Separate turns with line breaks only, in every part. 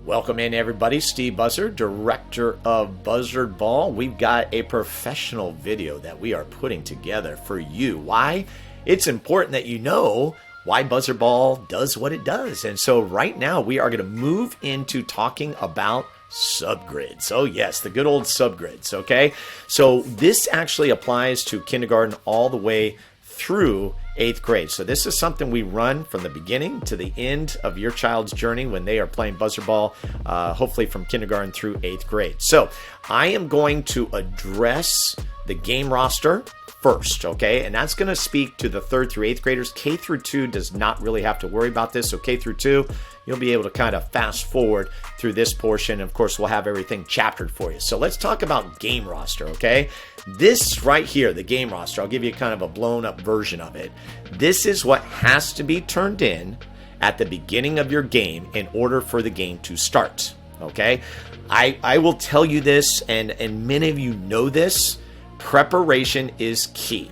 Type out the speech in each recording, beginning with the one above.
Welcome in, everybody. Steve Buzzard, director of Buzzardball. We've got a professional video that we are putting together for you. Why? It's important that you know why Buzzardball does what it does. And so right now we are going to move into talking about subgrids. Oh yes, the good old subgrids, okay? So this actually applies to kindergarten all the way through 8th grade. So this is something we run from the beginning to the end of your child's journey when they are playing Buzzardball, hopefully from kindergarten through 8th grade. So I am going to address the game roster first, okay? And that's going to speak to the 3rd through 8th graders. K through 2 does not really have to worry about this. So K through 2, you'll be able to kind of fast forward through this portion. Of course, we'll have everything chaptered for you. So let's talk about game roster, okay? This right here, the game roster, I'll give you kind of a blown up version of it. This is what has to be turned in at the beginning of your game in order for the game to start, okay? I will tell you this, and many of you know this, preparation is key.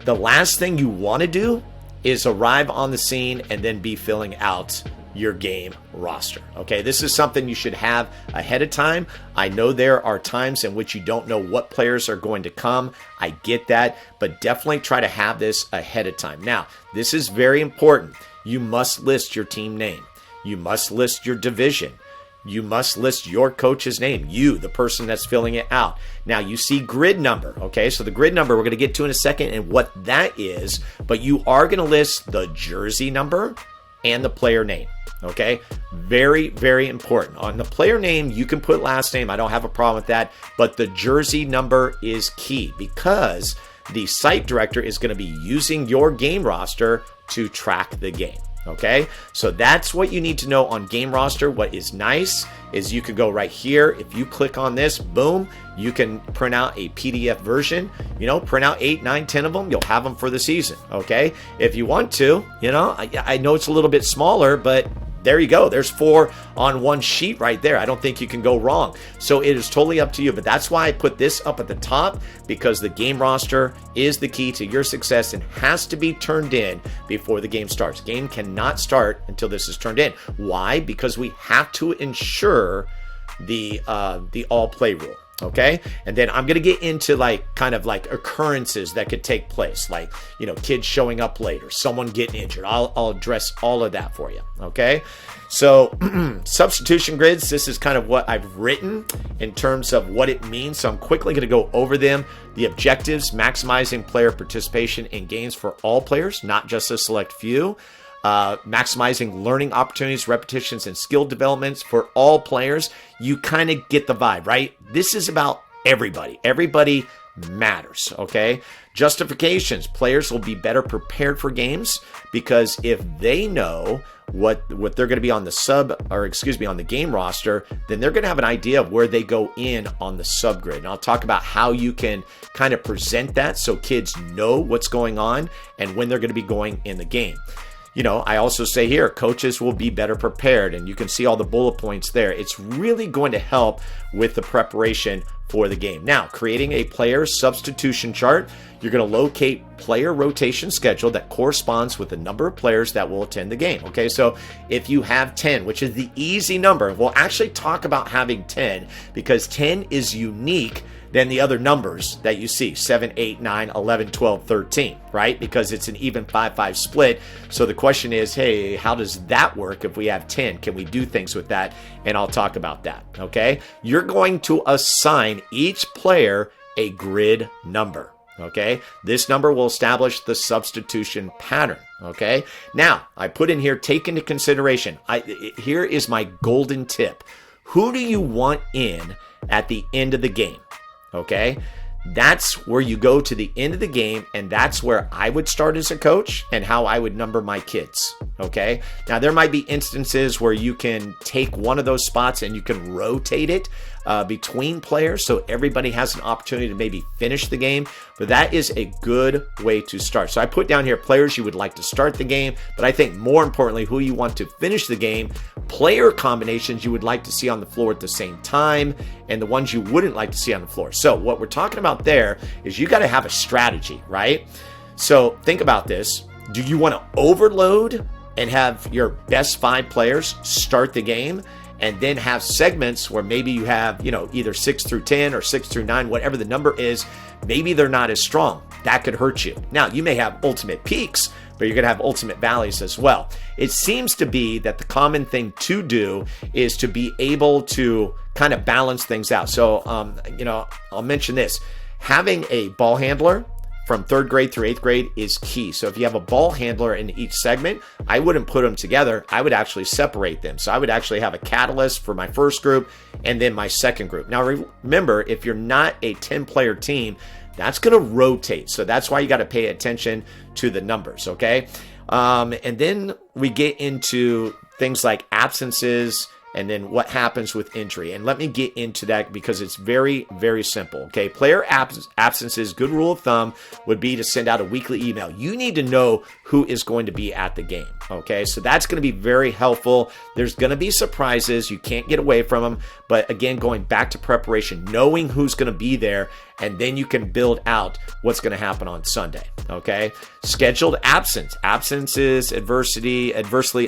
The last thing you want to do is arrive on the scene and then be filling out your game roster. Okay, this is something you should have ahead of time. I know there are times in which you don't know what players are going to come. I get that, but definitely try to have this ahead of time. Now, this is very important. You must list your team name. You must list your division. You must list your coach's name, you, the person that's filling it out. Now, you see grid number, okay? So the grid number, we're going to get to in a second and what that is, but you are going to list the jersey number and the player name, okay? Very, very important. On the player name, you can put last name. I don't have a problem with that, but the jersey number is key because the site director is going to be using your game roster to track the game. Okay, so that's what you need to know on game roster. What is nice is you could go right here. If you click on this, boom, you can print out a PDF version, print out 8, 9, 10 of them. You'll have them for the season. Okay, if you want to, I know it's a little bit smaller, but there you go. There's 4 on one sheet right there. I don't think you can go wrong. So it is totally up to you. But that's why I put this up at the top, because the game roster is the key to your success and has to be turned in before the game starts. Game cannot start until this is turned in. Why? Because we have to ensure the all play rule. Okay, and then I'm going to get into kind of occurrences that could take place, like, kids showing up later, someone getting injured. I'll address all of that for you. Okay, so substitution grids, this is kind of what I've written in terms of what it means. So I'm quickly going to go over them. The objectives: maximizing player participation in games for all players, not just a select few. Maximizing learning opportunities, repetitions, and skill developments for all players. You kind of get the vibe, right? This is about everybody. Everybody matters, okay? Justifications. Players will be better prepared for games because if they know what they're going to be on the on the game roster, then they're going to have an idea of where they go in on the subgrid. And I'll talk about how you can kind of present that so kids know what's going on and when they're going to be going in the game. I also say here, coaches will be better prepared, and you can see all the bullet points there. It's really going to help with the preparation for the game. Now, creating a player substitution chart, you're going to locate player rotation schedule that corresponds with the number of players that will attend the game. Okay, so if you have 10, which is the easy number, we'll actually talk about having 10 because 10 is unique than the other numbers that you see, 7, 8, 9, 11, 12, 13, right? Because it's an even 5-5 split. So the question is, hey, how does that work if we have 10? Can we do things with that? And I'll talk about that, okay? You're going to assign each player a grid number, okay? This number will establish the substitution pattern, okay? Now, I put in here, take into consideration, here is my golden tip. Who do you want in at the end of the game? Okay, that's where you go to the end of the game, and that's where I would start as a coach and how I would number my kids. Okay, now there might be instances where you can take one of those spots and you can rotate it between players so everybody has an opportunity to maybe finish the game, but that is a good way to start. So I put down here players you would like to start the game, but I think more importantly who you want to finish the game, player combinations you would like to see on the floor at the same time, and the ones you wouldn't like to see on the floor. So what we're talking about there is you got to have a strategy, right? So think about this. Do you want to overload and have your best 5 players start the game and then have segments where maybe you have, either 6 through 10 or 6 through 9, whatever the number is, maybe they're not as strong. That could hurt you. Now, you may have ultimate peaks, but you're going to have ultimate valleys as well. It seems to be that the common thing to do is to be able to kind of balance things out. So, I'll mention this. Having a ball handler from 3rd grade through 8th grade is key. So if you have a ball handler in each segment, I wouldn't put them together. I would actually separate them. So I would actually have a catalyst for my first group and then my second group. Now, remember, if you're not a 10-player team, that's going to rotate. So that's why you got to pay attention to the numbers, okay? And then we get into things like absences and then what happens with injury. And let me get into that because it's very, very simple, okay? Player absences, good rule of thumb would be to send out a weekly email. You need to know who is going to be at the game, okay? So that's going to be very helpful. There's going to be surprises. You can't get away from them. But again, going back to preparation, knowing who's going to be there, and then you can build out what's going to happen on Sunday, okay? Scheduled absence. Absences adversely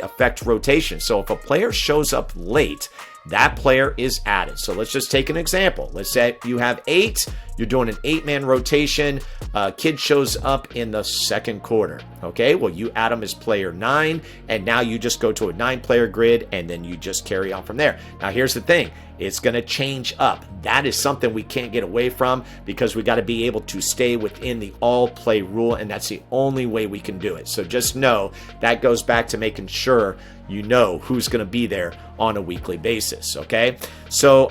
affect rotation. So if a player shows up late, that player is added. So let's just take an example. Let's say you have 8, you're doing an 8-man rotation. Kid shows up in the second quarter. Okay, well, you add him as player 9, and now you just go to a 9-player grid, and then you just carry on from there. Now, here's the thing. It's going to change up. That is something we can't get away from because we got to be able to stay within the all-play rule, and that's the only way we can do it. So just know that goes back to making sure you know who's going to be there on a weekly basis, okay? So,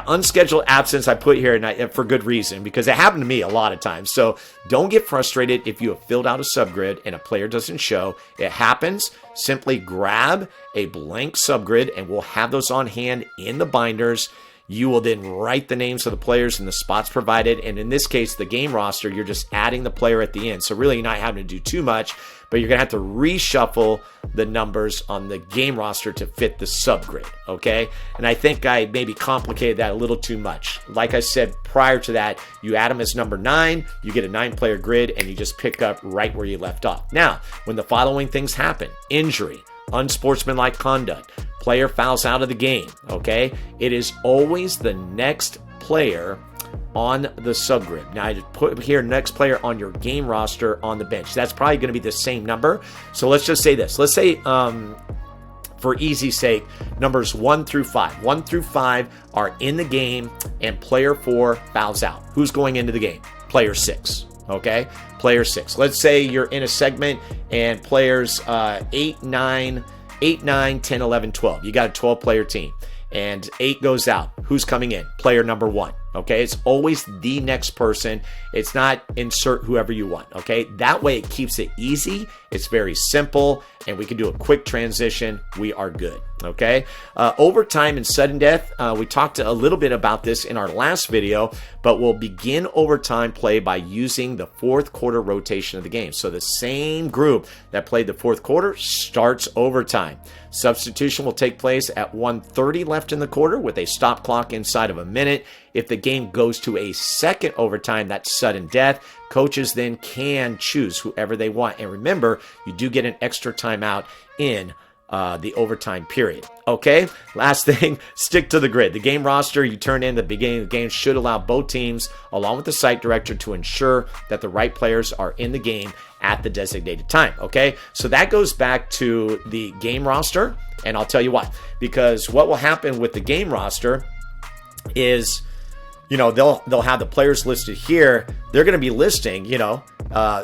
unscheduled absence I put here and for good reason because it happened to me a lot of times. So don't get frustrated if you have filled out a subgrid and a player doesn't show. It happens. Simply grab a blank subgrid and we'll have those on hand in the binders. You will then write the names of the players and the spots provided. And in this case, the game roster, you're just adding the player at the end. So really you're not having to do too much, but you're going to have to reshuffle the numbers on the game roster to fit the subgrid, okay? And I think I maybe complicated that a little too much. Like I said prior to that, you add them as number 9, you get a 9-player grid, and you just pick up right where you left off. Now, when the following things happen, injury, unsportsmanlike conduct, player fouls out of the game, okay? It is always the next player on the subgrid. Now, I just put here next player on your game roster on the bench. That's probably going to be the same number. So let's just say this. Let's say, for easy sake, numbers 1 through 5. 1 through 5 are in the game, and player 4 fouls out. Who's going into the game? Player 6. Okay? Player 6. Let's say you're in a segment and players 8, 9, 10, 11, 12. You got a 12-player team. And 8 goes out. Who's coming in? Player number 1. Okay, it's always the next person. It's not insert whoever you want. Okay, that way it keeps it easy. It's very simple, and we can do a quick transition. We are good. Okay, overtime and sudden death. We talked a little bit about this in our last video, but we'll begin overtime play by using the 4th quarter rotation of the game. So the same group that played the 4th quarter starts overtime. Substitution will take place at 1:30 left in the quarter with a stop clock inside of a minute. If the game goes to a second overtime, that's sudden death. Coaches then can choose whoever they want. And remember, you do get an extra timeout in the overtime period. Okay, last thing, stick to the grid. The game roster you turn in at the beginning of the game should allow both teams, along with the site director, to ensure that the right players are in the game at the designated time. Okay, so that goes back to the game roster, and I'll tell you why. Because what will happen with the game roster is, they'll have the players listed here. They're going to be listing,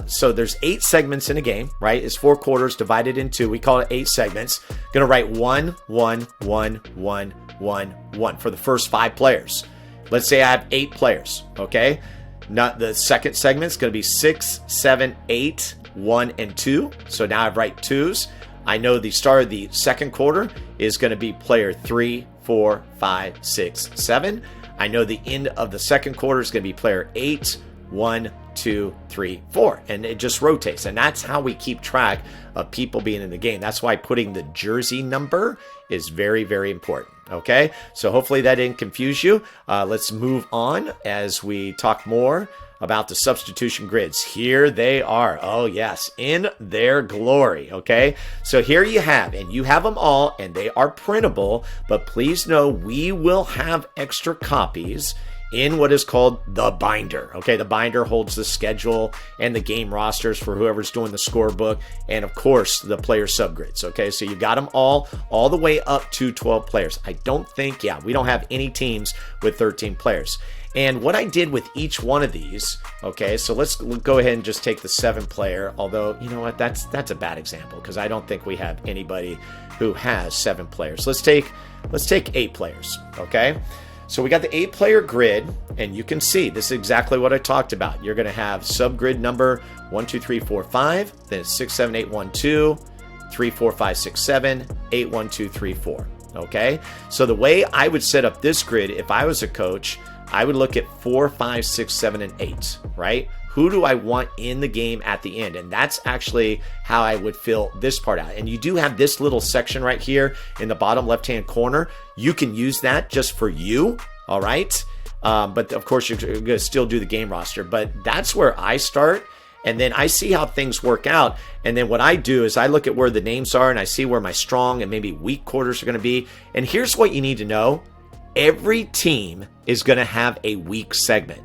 so there's 8 segments in a game, right? It's 4 quarters divided in 2. We call it 8 segments. Going to write 1, 1, 1, 1, 1, 1 for the first 5 players. Let's say I have 8 players, okay? Not the second segment is going to be 6, 7, 8, 1, and 2. So now I write 2s. I know the start of the second quarter is going to be player 3, 4, 5, 6, 7. I know the end of the second quarter is going to be player 8, 1, 2, 3, 4. And it just rotates. And that's how we keep track of people being in the game. That's why putting the jersey number is very, very important. Okay, so hopefully that didn't confuse you. Let's move on as we talk more about the substitution grids. Here they are. Oh yes, in their glory. Okay, so here you have, and you have them all, and they are printable, but please know we will have extra copies in what is called the binder. Okay, the binder holds the schedule and the game rosters for whoever's doing the scorebook, and of course the player subgrids. Okay, so you got them all the way up to 12 players. I don't think, we don't have any teams with 13 players. And what I did with each one of these, okay, so let's go ahead and just take the 7-player, although, you know what, that's a bad example because I don't think we have anybody who has 7 players. Let's take 8 players, okay? So we got the 8-player grid, and you can see this is exactly what I talked about. You're going to have subgrid number 1, 2, 3, 4, 5, then 6, 7, 8, 1, 2, 3, 4, 5, 6, 7, 8, 1, 2, 3, 4. Okay? So the way I would set up this grid if I was a coach, I would look at 4, 5, 6, 7, and 8, right? Who do I want in the game at the end? And that's actually how I would fill this part out. And you do have this little section right here in the bottom left-hand corner. You can use that just for you, all right? But of course, you're going to still do the game roster. But that's where I start. And then I see how things work out. And then what I do is I look at where the names are and I see where my strong and maybe weak quarters are going to be. And here's what you need to know. Every team is going to have a weak segment,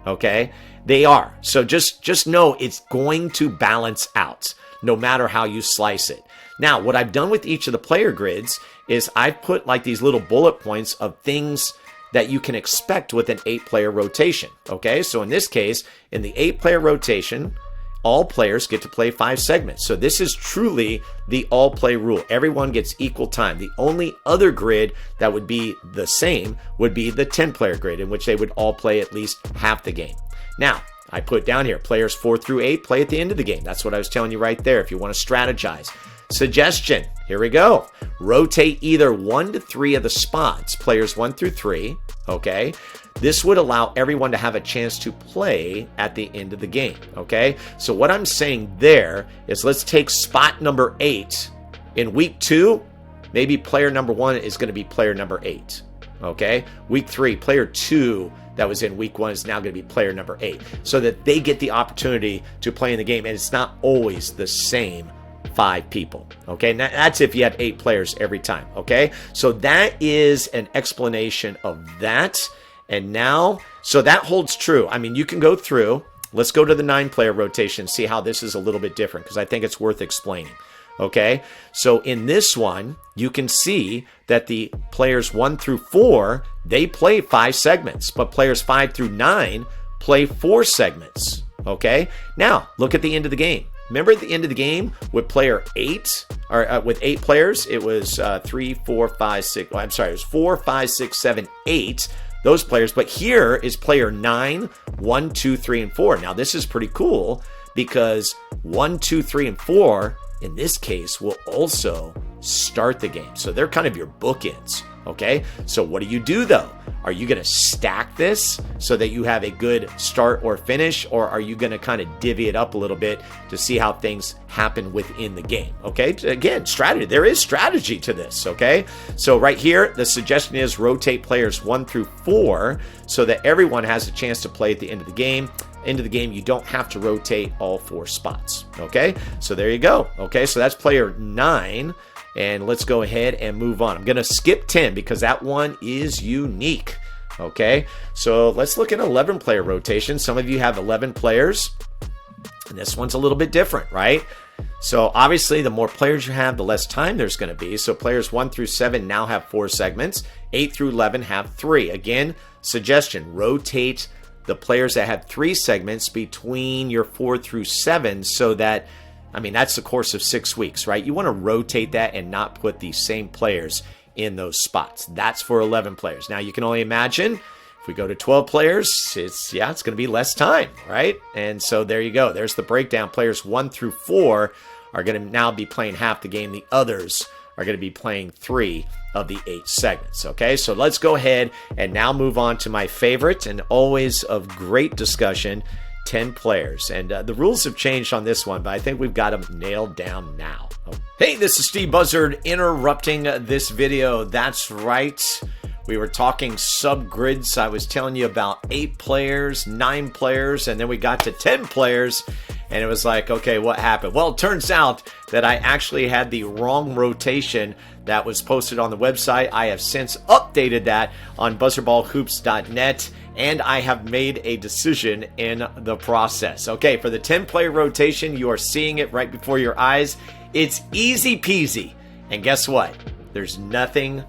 okay? They are. So just know it's going to balance out no matter how you slice it. Now, what I've done with each of the player grids is I've put like these little bullet points of things that you can expect with an 8-player rotation. Okay, so in this case, in the 8-player rotation, all players get to play 5 segments. So this is truly the all-play rule. Everyone gets equal time. The only other grid that would be the same would be the 10-player grid, in which they would all play at least half the game. Now, I put down here, players 4 through 8 play at the end of the game. That's what I was telling you right there if you want to strategize. Suggestion, here we go. Rotate either 1 to 3 of the spots, players 1 through 3, okay? This would allow everyone to have a chance to play at the end of the game, okay? So what I'm saying there is let's take spot number 8. In week 2, maybe player number 1 is going to be player number 8, okay? Week 3, player 2 that was in week 1 is now going to be player number 8, so that they get the opportunity to play in the game, and it's not always the same 5 people, okay? And that's if you have 8 players every time, okay? So that is an explanation of that. And now, so that holds true. I mean, you can go through. Let's go to the 9-player rotation, see how this is a little bit different, because I think it's worth explaining. Okay, so in this one, you can see that the players 1 through 4, they play 5 segments, but players 5 through 9 play 4 segments. Okay, now look at the end of the game. Remember at the end of the game with player 8, or with 8 players, it was 3, 4, 5, 6. Well, I'm sorry, it was 4, 5, 6, 7, 8. Those players, but here is player 9, 1, 2, 3, and 4. Now this is pretty cool because 1, 2, 3, and 4 in this case will also start the game. So they're kind of your bookends. Okay, so what do you do though? Are you going to stack this so that you have a good start or finish, or are you going to kind of divvy it up a little bit to see how things happen within the game? Okay, again, strategy. There is strategy to this. Okay, so right here, the suggestion is rotate players 1 through 4 so that everyone has a chance to play at the end of the game. Into the game, you don't have to rotate all 4 spots. Okay, so there you go. Okay, so that's player 9. And let's go ahead and move on. I'm going to skip 10 because that one is unique. Okay, so let's look at 11-player rotation. Some of you have 11 players, and this one's a little bit different, right? So obviously, the more players you have, the less time there's going to be. So players 1 through 7 now have 4 segments. 8 through 11 have 3. Again, suggestion, rotate the players that have 3 segments between your 4 through 7 so that, I mean, that's the course of 6 weeks, right? You want to rotate that and not put the same players in those spots. That's for 11 players. Now, you can only imagine if we go to 12 players, it's going to be less time, right? And so there you go. There's the breakdown. Players 1 through 4 are going to now be playing half the game. The others are going to be playing 3 of the 8 segments, okay? So let's go ahead and now move on to my favorite and always of great discussion, 10 players. And the rules have changed on this one, but I think we've got them nailed down now. Hey, this is Steve Buzzard interrupting this video. That's right. We were talking sub grids. I was telling you about 8 players, 9 players, and then we got to 10 players. And it was like, okay, what happened? Well, it turns out that I actually had the wrong rotation that was posted on the website. I have since updated that on buzzardballhoops.net, and I have made a decision in the process. Okay, for the 10-player rotation, you are seeing it right before your eyes. It's easy peasy. And guess what? There's nothing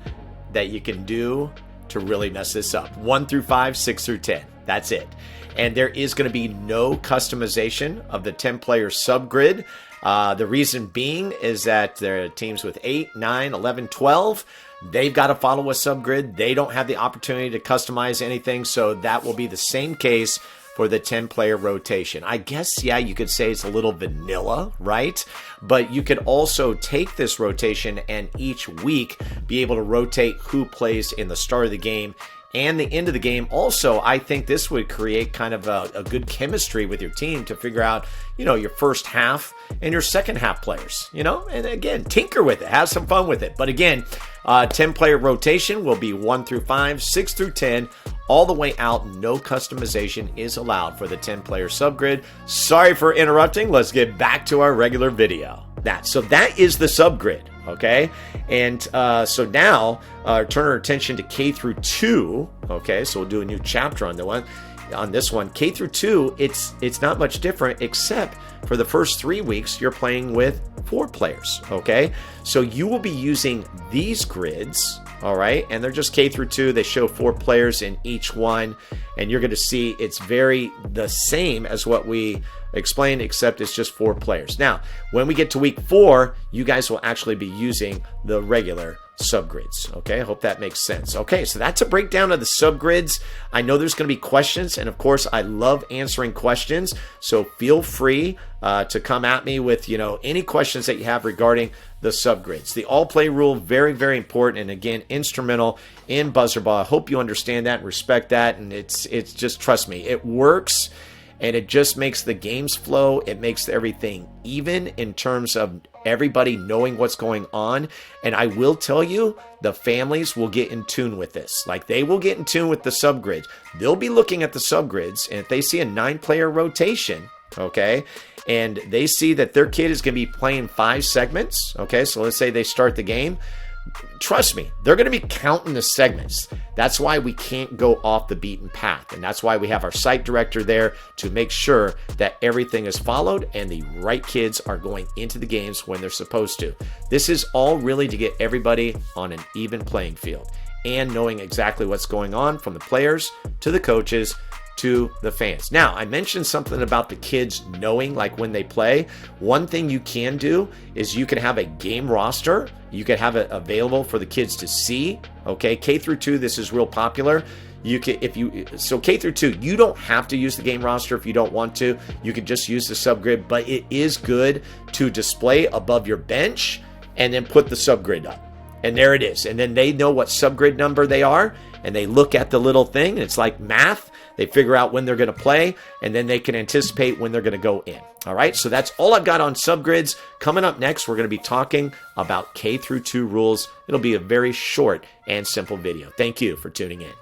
that you can do to really mess this up. 1 through 5, 6 through 10. That's it. And there is going to be no customization of the 10-player subgrid. The reason being is that there are teams with 8, 9, 11, 12. They've got to follow a subgrid. They don't have the opportunity to customize anything. So that will be the same case for the 10-player rotation. I guess, yeah, you could say it's a little vanilla, right? But you could also take this rotation and each week be able to rotate who plays in the start of the game and the end of the game. Also, I think this would create kind of a good chemistry with your team to figure out, you know, your first half and your second half players, you know, and again, tinker with it, have some fun with it. But again, 10-player rotation will be 1 through 5, 6 through 10, all the way out. No customization is allowed for the 10-player subgrid. Sorry for interrupting. Let's get back to our regular video. So that is the subgrid, okay? And so now turn our attention to K through 2, okay? So we'll do a new chapter on this one. K through 2, it's not much different, except for the first 3 weeks, you're playing with 4 players, okay? So you will be using these grids, all right? And they're just K through 2. They show 4 players in each one. And you're going to see it's very the same as what we explained, except it's just 4 players. Now, when we get to week 4, you guys will actually be using the regular subgrids. Okay, I hope that makes sense. Okay, so that's a breakdown of the subgrids. I know there's going to be questions, and of course, I love answering questions. So feel free to come at me with, you know, any questions that you have regarding the subgrids. The all play rule, very, very important, and again, instrumental in Buzzardball. I hope you understand that and respect that. And it's just, trust me, it works. And it just makes the games flow. It makes everything even in terms of everybody knowing what's going on. And I will tell you, the families will get in tune with this. Like, they will get in tune with the subgrids. They'll be looking at the subgrids, and if they see a 9-player rotation, okay, and they see that their kid is going to be playing 5 segments, okay, so let's say they start the game. Trust me, they're going to be counting the segments. That's why we can't go off the beaten path. And that's why we have our site director there to make sure that everything is followed and the right kids are going into the games when they're supposed to. This is all really to get everybody on an even playing field and knowing exactly what's going on, from the players to the coaches to the fans. Now, I mentioned something about the kids knowing, like, when they play. One thing you can do is you can have a game roster. You can have it available for the kids to see. Okay, K through 2, this is real popular. You can, so K through 2, you don't have to use the game roster if you don't want to. You can just use the subgrid, but it is good to display above your bench and then put the subgrid up. And there it is. And then they know what subgrid number they are, and they look at the little thing, and it's like math. They figure out when they're going to play, and then they can anticipate when they're going to go in. All right, so that's all I've got on subgrids. Coming up next, we're going to be talking about K through 2 rules. It'll be a very short and simple video. Thank you for tuning in.